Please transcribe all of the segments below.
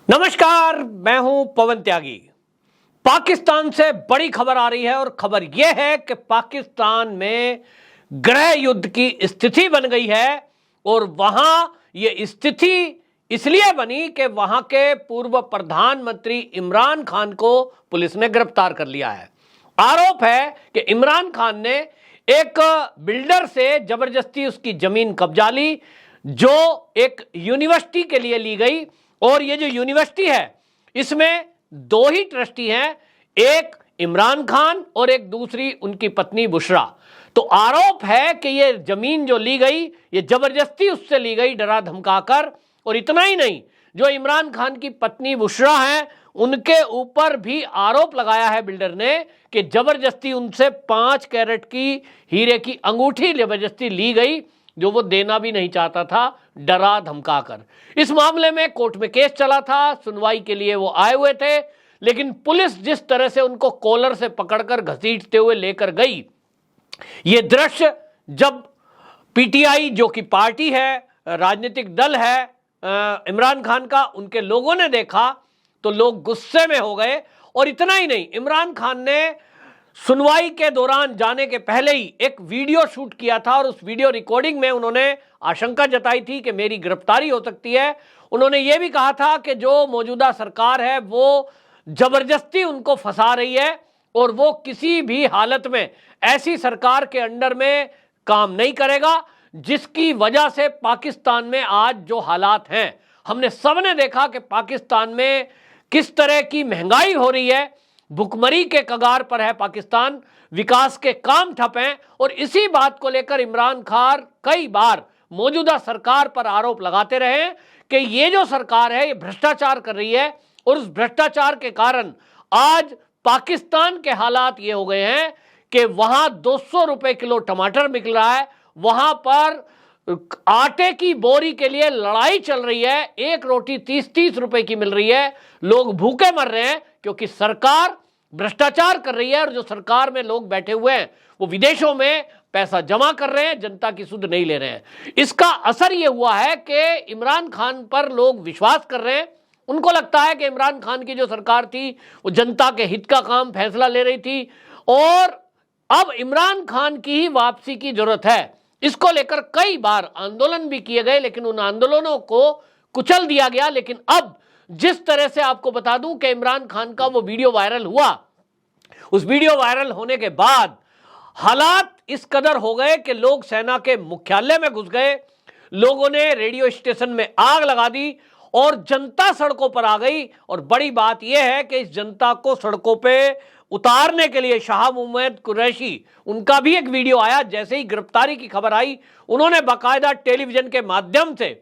नमस्कार, मैं हूं पवन त्यागी। पाकिस्तान से बड़ी खबर आ रही है और खबर यह है कि पाकिस्तान में गृह युद्ध की स्थिति बन गई है और वहां यह स्थिति इसलिए बनी कि वहां के पूर्व प्रधानमंत्री इमरान खान को पुलिस ने गिरफ्तार कर लिया है। आरोप है कि इमरान खान ने एक बिल्डर से जबरदस्ती उसकी जमीन कब्जा ली, जो एक यूनिवर्सिटी के लिए ली गई। और ये जो यूनिवर्सिटी है इसमें दो ही ट्रस्टी हैं, एक इमरान खान और एक दूसरी उनकी पत्नी बुशरा। तो आरोप है कि ये जमीन जो ली गई ये जबरदस्ती उससे ली गई, डरा धमकाकर। और इतना ही नहीं, जो इमरान खान की पत्नी बुशरा है उनके ऊपर भी आरोप लगाया है बिल्डर ने कि जबरदस्ती उनसे 5 कैरेट की हीरे की अंगूठी जबरदस्ती ली गई, जो वो देना भी नहीं चाहता था, डरा धमकाकर। इस मामले में कोर्ट में केस चला था, सुनवाई के लिए वो आए हुए थे, लेकिन पुलिस जिस तरह से उनको कॉलर से पकड़कर घसीटते हुए लेकर गई, ये दृश्य जब पीटीआई जो कि पार्टी है, राजनीतिक दल है इमरान खान का, उनके लोगों ने देखा तो लोग गुस्से में हो गए। और इतना ही नहीं, इमरान खान ने सुनवाई के दौरान जाने के पहले ही एक वीडियो शूट किया था और उस वीडियो रिकॉर्डिंग में उन्होंने आशंका जताई थी कि मेरी गिरफ्तारी हो सकती है। उन्होंने ये भी कहा था कि जो मौजूदा सरकार है वो जबरदस्ती उनको फंसा रही है और वो किसी भी हालत में ऐसी सरकार के अंडर में काम नहीं करेगा, जिसकी वजह से पाकिस्तान में आज जो हालात हैं, हमने सबने देखा कि पाकिस्तान में किस तरह की महंगाई हो रही है, भुखमरी के कगार पर है पाकिस्तान, विकास के काम ठप हैं। और इसी बात को लेकर इमरान खान कई बार मौजूदा सरकार पर आरोप लगाते रहे कि ये जो सरकार है ये भ्रष्टाचार कर रही है। और उस भ्रष्टाचार के कारण आज पाकिस्तान के हालात ये हो गए हैं कि वहां 200 रुपए किलो टमाटर बिक रहा है, वहां पर आटे की बोरी के लिए लड़ाई चल रही है, एक रोटी 30-30 रुपए की मिल रही है, लोग भूखे मर रहे हैं क्योंकि सरकार भ्रष्टाचार कर रही है। और जो सरकार में लोग बैठे हुए हैं वो विदेशों में पैसा जमा कर रहे हैं, जनता की सुध नहीं ले रहे हैं। इसका असर यह हुआ है कि इमरान खान पर लोग विश्वास कर रहे हैं। उनको लगता है कि इमरान खान की जो सरकार थी वो जनता के हित का काम फैसला ले रही थी और अब इमरान खान की ही वापसी की जरूरत है। इसको लेकर कई बार आंदोलन भी किए गए, लेकिन उन आंदोलनों को कुचल दिया गया। लेकिन अब जिस तरह से आपको बता दूं कि इमरान खान का वो वीडियो वायरल हुआ, उस वीडियो वायरल होने के बाद हालात इस कदर हो गए कि लोग सेना के मुख्यालय में घुस गए, लोगों ने रेडियो स्टेशन में आग लगा दी और जनता सड़कों पर आ गई। और बड़ी बात यह है कि इस जनता को सड़कों पे उतारने के लिए शाह मोहम्मद कुरैशी, उनका भी एक वीडियो आया। जैसे ही गिरफ्तारी की खबर आई, उन्होंने बाकायदा टेलीविजन के माध्यम से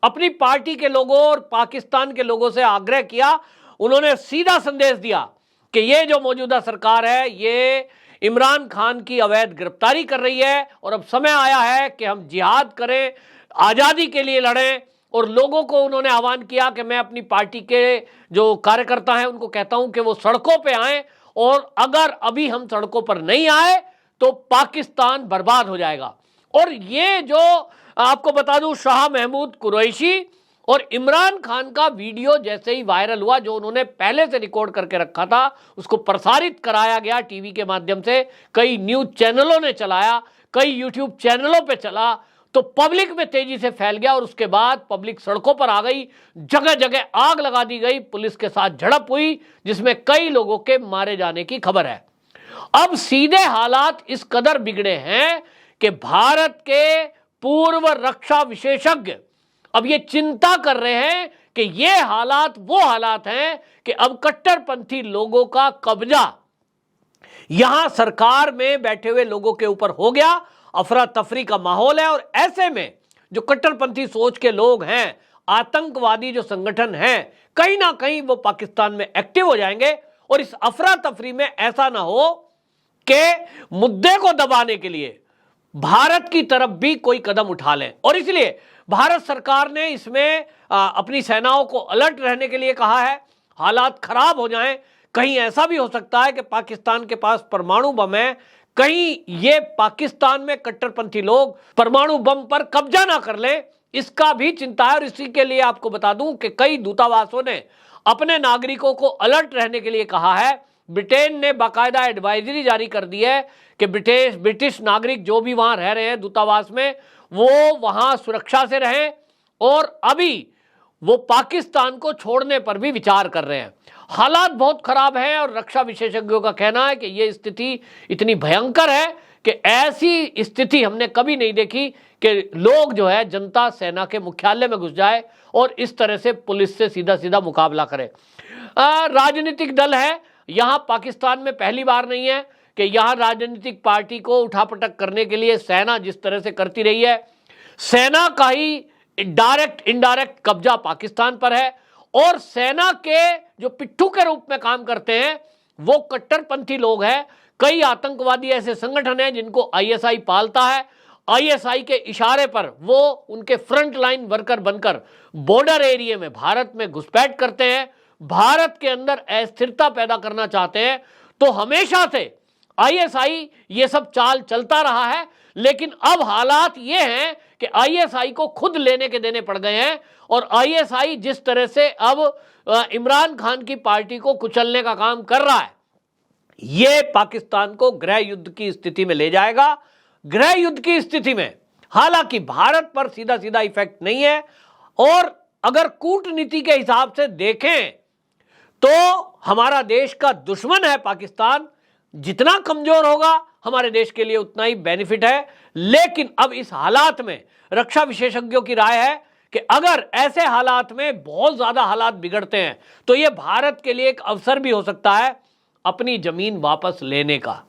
अपनी पार्टी के लोगों और पाकिस्तान के लोगों से आग्रह किया। उन्होंने सीधा संदेश दिया कि ये जो मौजूदा सरकार है ये इमरान खान की अवैध गिरफ्तारी कर रही है और अब समय आया है कि हम जिहाद करें, आज़ादी के लिए लड़ें। और लोगों को उन्होंने आह्वान किया कि मैं अपनी पार्टी के जो कार्यकर्ता हैं उनको कहता हूं कि वो सड़कों पे आएं, और अगर अभी हम सड़कों पर नहीं आए तो पाकिस्तान बर्बाद हो जाएगा। और ये जो आपको बता दूं, शाह महमूद कुरैशी और इमरान खान का वीडियो जैसे ही वायरल हुआ, जो उन्होंने पहले से रिकॉर्ड करके रखा था, उसको प्रसारित कराया गया टीवी के माध्यम से, कई न्यूज चैनलों ने चलाया, कई यूट्यूब चैनलों पे चला, तो पब्लिक में तेजी से फैल गया। और उसके बाद पब्लिक सड़कों पर आ गई, जगह जगह आग लगा दी गई, पुलिस के साथ झड़प हुई जिसमें कई लोगों के मारे जाने की खबर है। अब सीधे हालात इस कदर बिगड़े हैं कि भारत के पूर्व रक्षा विशेषज्ञ अब ये चिंता कर रहे हैं कि ये हालात वो हालात हैं कि अब कट्टरपंथी लोगों का कब्जा यहां सरकार में बैठे हुए लोगों के ऊपर हो गया, अफरा तफरी का माहौल है। और ऐसे में जो कट्टरपंथी सोच के लोग हैं, आतंकवादी जो संगठन हैं, कहीं ना कहीं वो पाकिस्तान में एक्टिव हो जाएंगे। और इस अफरा तफरी में ऐसा ना हो कि मुद्दे को दबाने के लिए भारत की तरफ भी कोई कदम उठा लें। और इसलिए भारत सरकार ने इसमें अपनी सेनाओं को अलर्ट रहने के लिए कहा है। हालात खराब हो जाएं, कहीं ऐसा भी हो सकता है कि पाकिस्तान के पास परमाणु बम है, कहीं ये पाकिस्तान में कट्टरपंथी लोग परमाणु बम पर कब्जा ना कर लें इसका भी चिंता है। और इसी के लिए आपको बता दूं कि कई दूतावासों ने अपने नागरिकों को अलर्ट रहने के लिए कहा है। ब्रिटेन ने बाकायदा एडवाइजरी जारी कर दी है कि ब्रिटिश नागरिक जो भी वहां रह रहे हैं दूतावास में, वो वहां सुरक्षा से रहें। और अभी वो पाकिस्तान को छोड़ने पर भी विचार कर रहे हैं। हालात बहुत खराब हैं और रक्षा विशेषज्ञों का कहना है कि ये स्थिति इतनी भयंकर है कि ऐसी स्थिति हमने कभी नहीं देखी कि लोग जो है जनता सेना के मुख्यालय में घुस जाए और इस तरह से पुलिस से सीधा सीधा मुकाबला करे। राजनीतिक दल है यहां पाकिस्तान में, पहली बार नहीं है कि यहां राजनीतिक पार्टी को उठापटक करने के लिए सेना जिस तरह से करती रही है। सेना का ही डायरेक्ट इनडायरेक्ट कब्जा पाकिस्तान पर है और सेना के जो पिट्ठू के रूप में काम करते हैं वो कट्टरपंथी लोग हैं। कई आतंकवादी ऐसे संगठन हैं जिनको आईएसआई पालता है। आईएसआई के इशारे पर वो उनके फ्रंट लाइन वर्कर बनकर बॉर्डर एरिया में भारत में घुसपैठ करते हैं, भारत के अंदर अस्थिरता पैदा करना चाहते हैं। तो हमेशा से आईएसआई ये सब चाल चलता रहा है, लेकिन अब हालात ये हैं कि आईएसआई को खुद लेने के देने पड़ गए हैं। और आईएसआई जिस तरह से अब इमरान खान की पार्टी को कुचलने का काम कर रहा है, ये पाकिस्तान को गृह युद्ध की स्थिति में ले जाएगा। गृह युद्ध की स्थिति में हालांकि भारत पर सीधा सीधा इफेक्ट नहीं है, और अगर कूटनीति के हिसाब से देखें तो हमारा देश का दुश्मन है पाकिस्तान। जितना कमजोर होगा हमारे देश के लिए उतना ही बेनिफिट है। लेकिन अब इस हालात में रक्षा विशेषज्ञों की राय है कि अगर ऐसे हालात में बहुत ज्यादा हालात बिगड़ते हैं तो यह भारत के लिए एक अवसर भी हो सकता है अपनी जमीन वापस लेने का।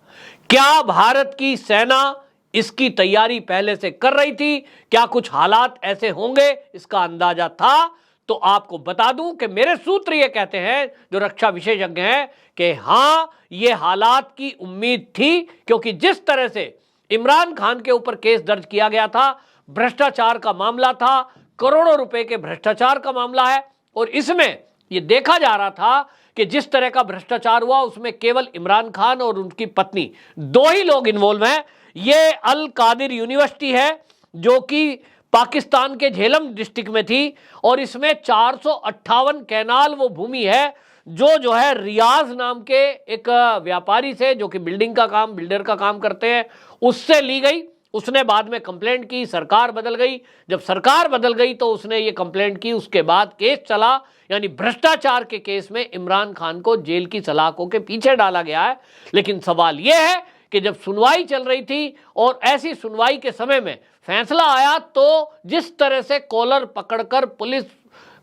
क्या भारत की सेना इसकी तैयारी पहले से कर रही थी? क्या कुछ हालात ऐसे होंगे इसका अंदाजा था? तो आपको बता दूं कि मेरे सूत्र ये कहते हैं, जो रक्षा विशेषज्ञ हैं, कि हां ये हालात की उम्मीद थी, क्योंकि जिस तरह से इमरान खान के ऊपर केस दर्ज किया गया था, भ्रष्टाचार का मामला था, करोड़ों रुपए के भ्रष्टाचार का मामला है, और इसमें यह देखा जा रहा था कि जिस तरह का भ्रष्टाचार हुआ उसमें केवल इमरान खान और उनकी पत्नी दो ही लोग इन्वॉल्व हैं। ये अल कादिर यूनिवर्सिटी है जो कि पाकिस्तान के झेलम डिस्ट्रिक्ट में थी, और इसमें 458 कैनाल वो भूमि है जो है रियाज नाम के एक व्यापारी से, जो कि बिल्डर का काम करते हैं, उससे ली गई। उसने बाद में कंप्लेंट की, सरकार बदल गई। जब सरकार बदल गई तो उसने ये कंप्लेंट की, उसके बाद केस चला, यानी भ्रष्टाचार के केस में इमरान खान को जेल की सलाखों के पीछे डाला गया है। लेकिन सवाल यह है कि जब सुनवाई चल रही थी और ऐसी सुनवाई के समय में फैसला आया, तो जिस तरह से कॉलर पकड़कर पुलिस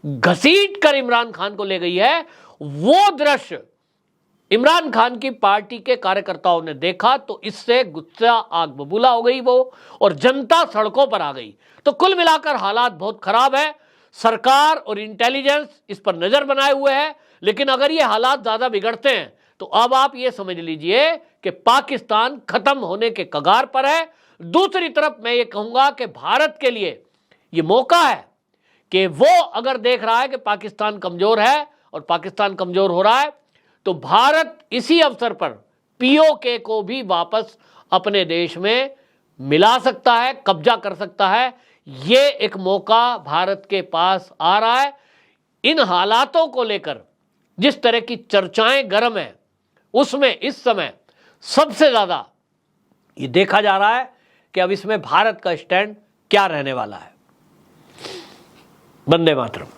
घसीट कर इमरान खान को ले गई है, वो दृश्य इमरान खान की पार्टी के कार्यकर्ताओं ने देखा तो इससे गुस्सा आग बबूला हो गई वो, और जनता सड़कों पर आ गई। तो कुल मिलाकर हालात बहुत खराब है। सरकार और इंटेलिजेंस इस पर नजर बनाए हुए है, लेकिन अगर ये हालात ज्यादा बिगड़ते हैं तो अब आप ये समझ लीजिए कि पाकिस्तान खत्म होने के कगार पर है। दूसरी तरफ मैं ये कहूंगा कि भारत के लिए ये मौका है कि वो अगर देख रहा है कि पाकिस्तान कमजोर है और पाकिस्तान कमजोर हो रहा है, तो भारत इसी अवसर पर पीओके को भी वापस अपने देश में मिला सकता है, कब्जा कर सकता है। ये एक मौका भारत के पास आ रहा है। इन हालातों को लेकर जिस तरह की चर्चाएं गर्म है, उसमें इस समय सबसे ज्यादा ये देखा जा रहा है कि अब इसमें भारत का स्टैंड क्या रहने वाला है। वंदे मातरम।